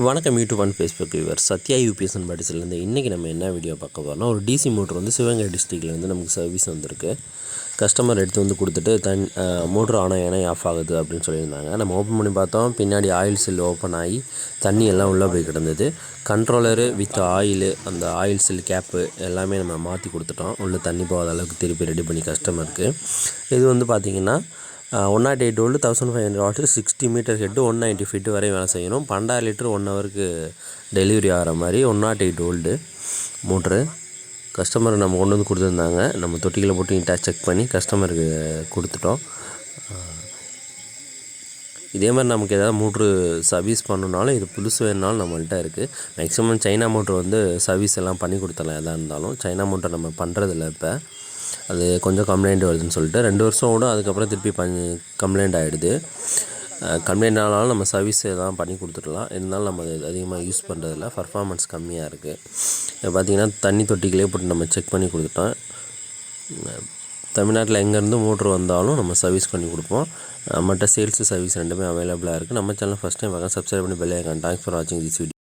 வணக்கம் YouTube and Facebook viewer Sathya UPSN பாட்டிஸ்லேருந்து இன்றைக்கி நம்ம என்ன வீடியோ பார்க்க போகிறோம்னா ஒரு டிசி மோட்ரு வந்து சிவகங்கை டிஸ்ட்ரிக்டில் வந்து நமக்கு சர்வீஸ் வந்திருக்கு. கஸ்டமர் எடுத்து வந்து கொடுத்துட்டு மோட்ரு ஆன் ஆஃப் ஆகுது அப்படின்னு சொல்லியிருந்தாங்க. நம்ம ஓப்பன் பண்ணி பார்த்தோம், பின்னாடி ஆயில் செல் ஓப்பன் ஆகி தண்ணி எல்லாம் உள்ளே போய் கிடந்தது. கண்ட்ரோலரு வித் ஆயிலு, அந்த ஆயில் செல் கேப்பு எல்லாமே நம்ம மாற்றி கொடுத்துட்டோம். உள்ளே தண்ணி போகாத அளவுக்கு திருப்பி ரெடி பண்ணி கஸ்டமருக்கு. இது வந்து பார்த்திங்கன்னா 108 volt 1500 watts 60 metre head 190 feet வரை வேலை செய்யணும். 12 லிட்டர் 1 ஹவருக்கு டெலிவரி ஆகிற மாதிரி 108 வோல்டு மோட்ரு கஸ்டமர் நம்ம கொண்டு வந்து கொடுத்துருந்தாங்க. நம்ம தொட்டிகளை போட்டு நீட்டாக செக் பண்ணி கஸ்டமருக்கு கொடுத்துட்டோம். இதே மாதிரி நமக்கு எதாவது மோட்ரு சர்வீஸ் பண்ணணுனாலும் இது புதுசு வேணுனாலும் நம்மள்கிட்ட இருக்குது. மேக்ஸிமம் சைனா மோட்ரு வந்து சர்வீஸ் எல்லாம் பண்ணி கொடுத்தலாம். எதாக இருந்தாலும் சைனா மோட்ரு நம்ம பண்ணுறதில்ல. இப்போ அது கொஞ்சம் கம்ப்ளைண்ட் வருதுன்னு சொல்லிட்டு 2 வருஷம் ஓடும். அதுக்கப்புறம் திருப்பி கம்ப்ளைண்ட் ஆகிடுது. கம்ப்ளைண்ட் ஆனாலும் நம்ம சர்வீஸ் எல்லாம் பண்ணி கொடுத்துடலாம். இருந்தாலும் நம்ம அது அதிகமாக யூஸ் பண்ணுறதில்ல. பர்ஃபார்மன்ஸ் கம்மியாக இருக்குது. இப்போ பார்த்திங்கன்னா தண்ணி தொட்டிகளே போட்டு நம்ம செக் பண்ணி கொடுத்துட்டோம். தமிழ்நாட்டில் எங்கேருந்து மோட்ரு வந்தாலும் நம்ம சர்வீஸ் பண்ணி கொடுப்போம். நம்மகிட்ட சேல்ஸு சர்வீஸ் ரெண்டுமே அவைலபிளாக இருக்குது. நம்ம சேனல் ஃபஸ்ட் டைம் பார்க்க சப்ஸ்கிரைப் பண்ணி பெல் ஐகான். தேங்க்ஸ் ஃபார் வாட்சிங் திஸ் வீடியோ.